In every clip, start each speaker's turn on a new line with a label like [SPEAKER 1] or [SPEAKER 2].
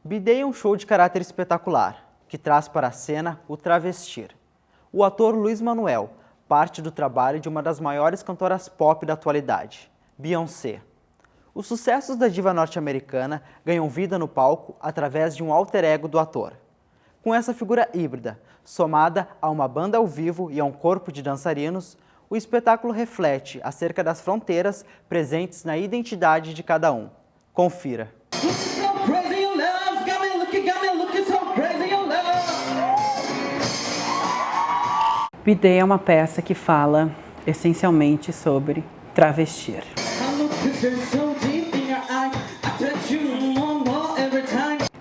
[SPEAKER 1] B-Day é um show de caráter espetacular, que traz para a cena o travestir. O ator Luiz Manuel parte do trabalho de uma das maiores cantoras pop da atualidade, Beyoncé. Os sucessos da diva norte-americana ganham vida no palco através de um alter ego do ator. Com essa figura híbrida, somada a uma banda ao vivo e a um corpo de dançarinos, o espetáculo reflete acerca das fronteiras presentes na identidade de cada um. Confira.
[SPEAKER 2] B-Day é uma peça que fala essencialmente sobre travestir.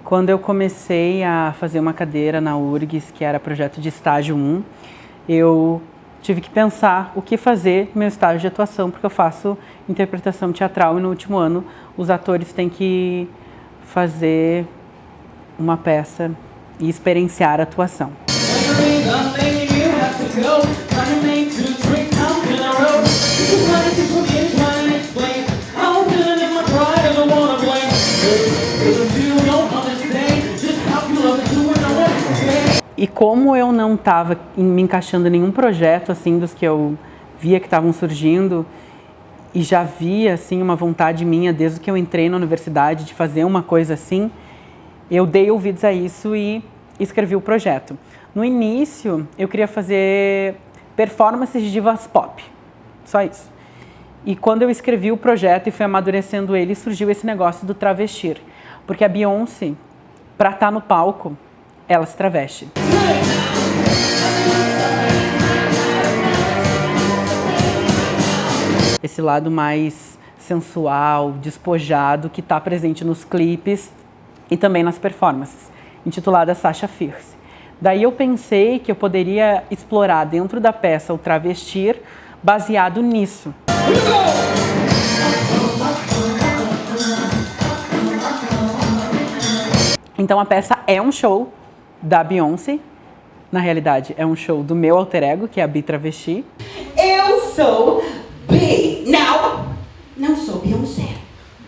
[SPEAKER 2] Quando eu comecei a fazer uma cadeira na URGS, que era projeto de estágio 1, eu tive que pensar o que fazer no meu estágio de atuação, porque eu faço interpretação teatral e no último ano os atores têm que fazer uma peça e experienciar a atuação. E como eu não estava me encaixando em nenhum projeto assim dos que eu via que estavam surgindo e já via assim uma vontade minha desde que eu entrei na universidade de fazer uma coisa assim, eu dei ouvidos a isso e escrevi o projeto. No início, eu queria fazer performances de divas pop, só isso. E quando eu escrevi o projeto e fui amadurecendo ele, surgiu esse negócio do travestir. Porque a Beyoncé, para estar no palco, ela se traveste. Esse lado mais sensual, despojado, que está presente nos clipes e também nas performances, intitulada Sasha Fierce. Daí eu pensei que eu poderia explorar dentro da peça o travestir baseado nisso. Então a peça é um show da Beyoncé, na realidade é um show do meu alter ego, que é a Bi Travesti.
[SPEAKER 3] Eu sou Bi, não sou Beyoncé.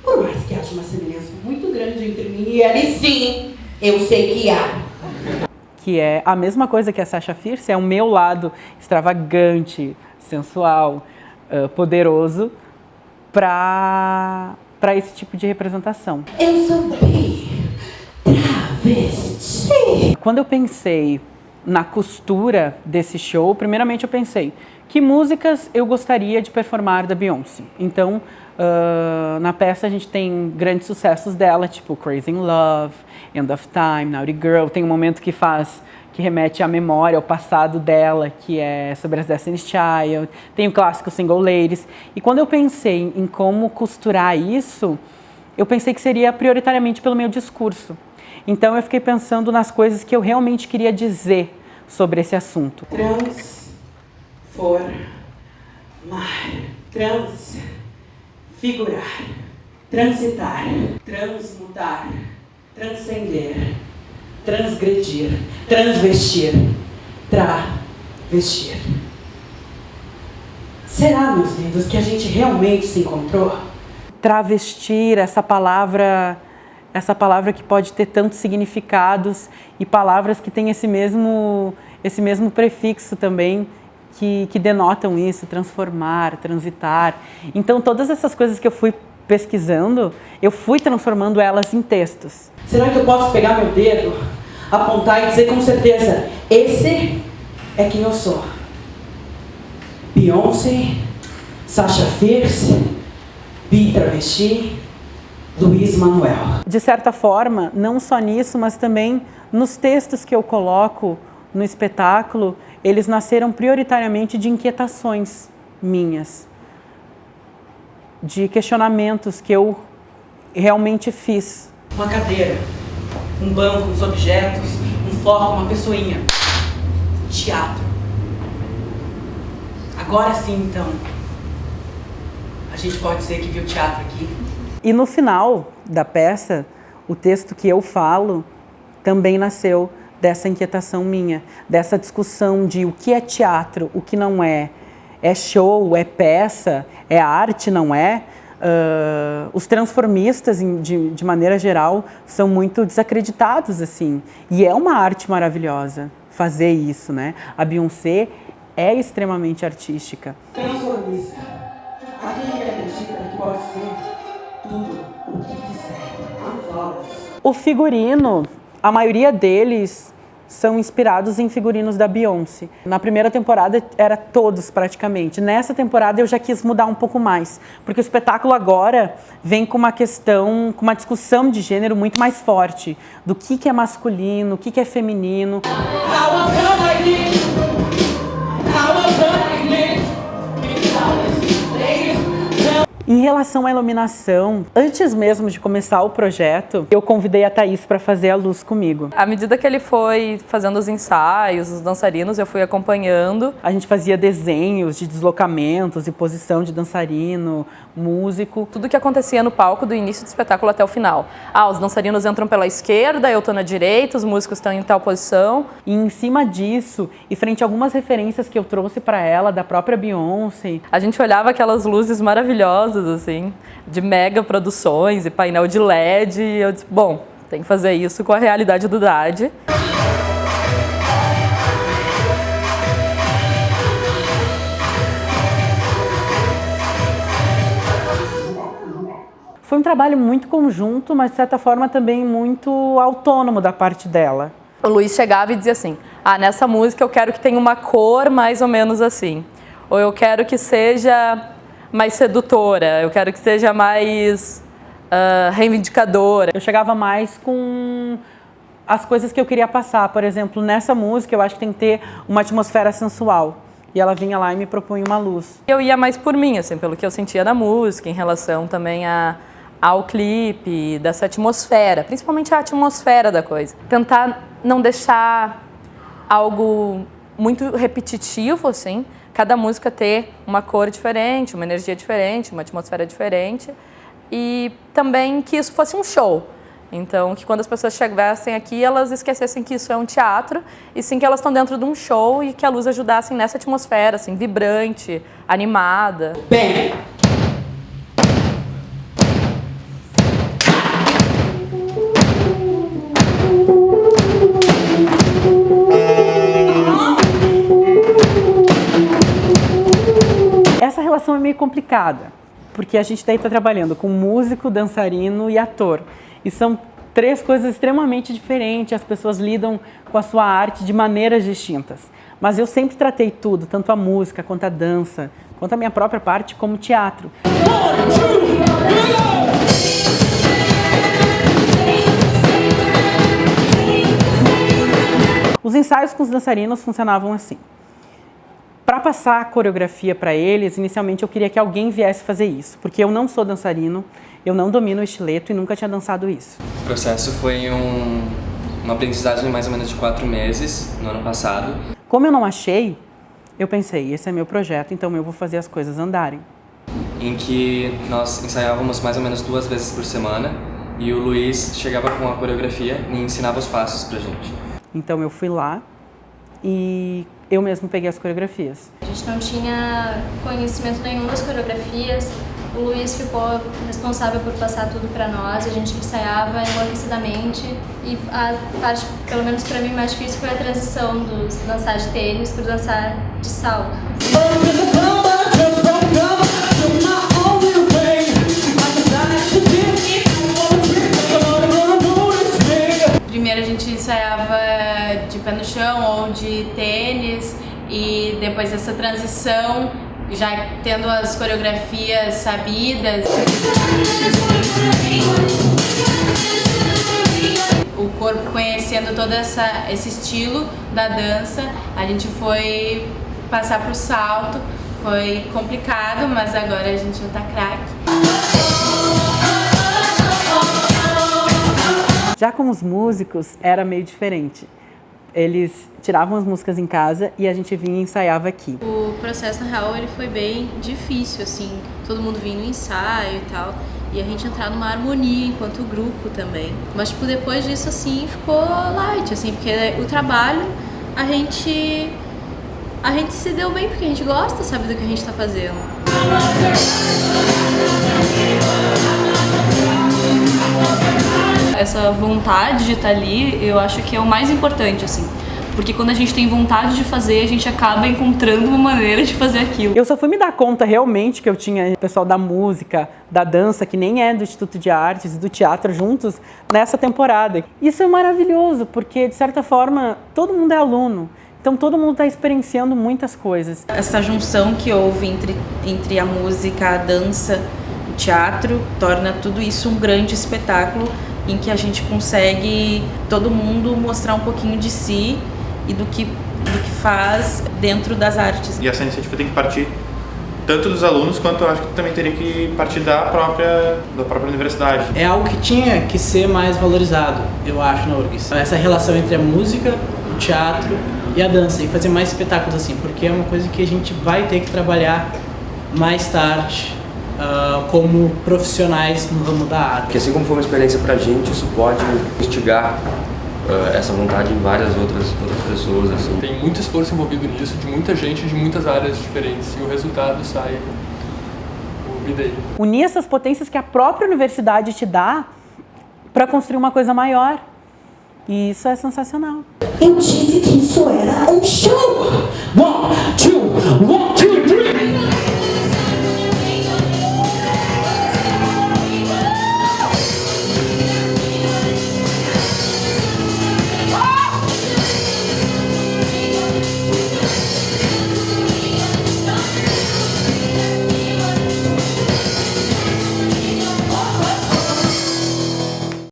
[SPEAKER 3] Por mais que haja uma semelhança muito grande entre mim e ela, e sim, eu sei que há.
[SPEAKER 2] Que é a mesma coisa que a Sasha Fierce, é o meu lado extravagante, sensual, poderoso, para esse tipo de representação.
[SPEAKER 3] Eu sou Bi Travesti.
[SPEAKER 2] Quando eu pensei na costura desse show, primeiramente eu pensei que músicas eu gostaria de performar da Beyoncé. Então, na peça a gente tem grandes sucessos dela, tipo Crazy in Love, End of Time, Naughty Girl. Tem um momento que remete à memória, ao passado dela, que é sobre as Destiny's Child. Tem o clássico Single Ladies. E quando eu pensei em como costurar isso, eu pensei que seria prioritariamente pelo meu discurso. Então eu fiquei pensando nas coisas que eu realmente queria dizer sobre esse assunto.
[SPEAKER 3] Transformar, transfigurar, transitar, transmutar, transcender, transgredir, transvestir, travestir. Será, meus lindos, que a gente realmente se encontrou?
[SPEAKER 2] Travestir, essa palavra que pode ter tantos significados e palavras que têm esse mesmo prefixo também, que denotam isso, transformar, transitar. Então, todas essas coisas que eu fui pesquisando, eu fui transformando elas em textos.
[SPEAKER 3] Será que eu posso pegar meu dedo, apontar e dizer com certeza, esse é quem eu sou? Beyoncé, Sasha Fierce, Bi Travesti, Luiz Manuel.
[SPEAKER 2] De certa forma, não só nisso, mas também nos textos que eu coloco no espetáculo, eles nasceram prioritariamente de inquietações minhas, de questionamentos que eu realmente fiz.
[SPEAKER 3] Uma cadeira, um banco, uns objetos, um foco, uma pessoinha. Teatro. Agora sim, então, a gente pode dizer que viu teatro aqui.
[SPEAKER 2] E no final da peça, O texto que eu falo também nasceu dessa inquietação minha, dessa discussão de o que é teatro, o que não é show, é peça, é arte, não é? Os transformistas, de maneira geral, são muito desacreditados, assim. E é uma arte maravilhosa fazer isso, né? A Beyoncé é extremamente artística.
[SPEAKER 3] Transformista. Aquele que acredita que pode ser tudo o que quiser.
[SPEAKER 2] O figurino, a maioria deles são inspirados em figurinos da Beyoncé. Na primeira temporada era todos praticamente. Nessa temporada eu já quis mudar um pouco mais, porque o espetáculo agora vem com uma questão, com uma discussão de gênero muito mais forte, do que é masculino, o que é feminino. Em relação à iluminação, antes mesmo de começar o projeto, eu convidei a Thaís para fazer a luz comigo.
[SPEAKER 4] À medida que ele foi fazendo os ensaios, os dançarinos, eu fui acompanhando.
[SPEAKER 2] A gente fazia desenhos de deslocamentos e posição de dançarino, músico.
[SPEAKER 4] Tudo que acontecia no palco do início do espetáculo até o final. Os dançarinos entram pela esquerda, eu estou na direita, os músicos estão em tal posição.
[SPEAKER 2] E em cima disso, e frente a algumas referências que eu trouxe para ela, da própria Beyoncé,
[SPEAKER 4] a gente olhava aquelas luzes maravilhosas, assim, de mega produções e painel de LED, e eu disse, bom, tem que fazer isso com a realidade do DAD.
[SPEAKER 2] Foi um trabalho muito conjunto, mas de certa forma também muito autônomo da parte dela.
[SPEAKER 4] O Luiz chegava e dizia assim, nessa música eu quero que tenha uma cor mais ou menos assim, ou eu quero que seja mais sedutora, eu quero que seja mais reivindicadora.
[SPEAKER 2] Eu chegava mais com as coisas que eu queria passar. Por exemplo, nessa música eu acho que tem que ter uma atmosfera sensual. E ela vinha lá e me propunha uma luz.
[SPEAKER 4] Eu ia mais por mim, assim, pelo que eu sentia da música, em relação também ao clipe, dessa atmosfera, principalmente a atmosfera da coisa. Tentar não deixar algo muito repetitivo, assim, cada música ter uma cor diferente, uma energia diferente, uma atmosfera diferente, e também que isso fosse um show. Então, que quando as pessoas chegassem aqui, elas esquecessem que isso é um teatro, e sim que elas estão dentro de um show e que a luz ajudasse nessa atmosfera, assim, vibrante, animada.
[SPEAKER 3] Bem.
[SPEAKER 2] Essa relação é meio complicada, porque a gente daí está trabalhando com músico, dançarino e ator. E são três coisas extremamente diferentes, as pessoas lidam com a sua arte de maneiras distintas. Mas eu sempre tratei tudo, tanto a música, quanto a dança, quanto a minha própria parte, como teatro. Os ensaios com os dançarinos funcionavam assim. Para passar a coreografia para eles, inicialmente eu queria que alguém viesse fazer isso, porque eu não sou dançarino, eu não domino o estileto e nunca tinha dançado isso.
[SPEAKER 5] O processo foi uma aprendizagem de mais ou menos de 4 meses, no ano passado.
[SPEAKER 2] Como eu não achei, eu pensei, esse é meu projeto, então eu vou fazer as coisas andarem.
[SPEAKER 5] Em que nós ensaiávamos mais ou menos 2 vezes por semana e o Luiz chegava com a coreografia e ensinava os passos pra gente.
[SPEAKER 2] Então eu fui lá e eu mesmo peguei as coreografias.
[SPEAKER 6] A gente não tinha conhecimento nenhum das coreografias, o Luiz ficou responsável por passar tudo para nós, a gente ensaiava enlouquecidamente e a parte, pelo menos para mim, mais difícil foi a transição do dançar de tênis para dançar de salto.
[SPEAKER 7] Primeiro a gente ensaiava de pé no chão ou de tênis e depois dessa transição, já tendo as coreografias sabidas, o corpo conhecendo todo esse estilo da dança, a gente foi passar pro salto, foi complicado, mas agora a gente já tá craque.
[SPEAKER 2] Já com os músicos era meio diferente. Eles tiravam as músicas em casa e a gente vinha e ensaiava aqui.
[SPEAKER 7] O processo, na real, ele foi bem difícil, assim. Todo mundo vinha no ensaio e tal. e a gente entrar numa harmonia enquanto grupo também. Mas, tipo, depois disso, assim, ficou light, assim, porque o trabalho, a gente se deu bem porque a gente gosta, sabe, do que a gente tá fazendo.
[SPEAKER 8] Essa vontade de estar ali, eu acho que é o mais importante, assim. Porque quando a gente tem vontade de fazer, a gente acaba encontrando uma maneira de fazer aquilo.
[SPEAKER 2] Eu só fui me dar conta realmente que eu tinha o pessoal da música, da dança, que nem é do Instituto de Artes e do teatro juntos, nessa temporada. Isso é maravilhoso, porque de certa forma todo mundo é aluno. Então todo mundo está experienciando muitas coisas.
[SPEAKER 9] Essa junção que houve entre a música, a dança, o teatro, torna tudo isso um grande espetáculo em que a gente consegue, todo mundo, mostrar um pouquinho de si e do que faz dentro das artes.
[SPEAKER 10] E essa iniciativa tem que partir tanto dos alunos, quanto eu acho que também teria que partir da própria universidade.
[SPEAKER 11] É algo que tinha que ser mais valorizado, eu acho, na URGS. Essa relação entre a música, o teatro e a dança, e fazer mais espetáculos assim, porque é uma coisa que a gente vai ter que trabalhar mais tarde como profissionais no ramo da arte.
[SPEAKER 12] Porque assim como foi uma experiência pra gente, isso pode instigar essa vontade em várias outras pessoas. Assim.
[SPEAKER 13] Tem muito esforço envolvido nisso, de muita gente, de muitas áreas diferentes, e o resultado sai daí.
[SPEAKER 2] Unir essas potências que a própria universidade te dá para construir uma coisa maior. E isso é sensacional.
[SPEAKER 3] Eu disse que isso era um show! Bom,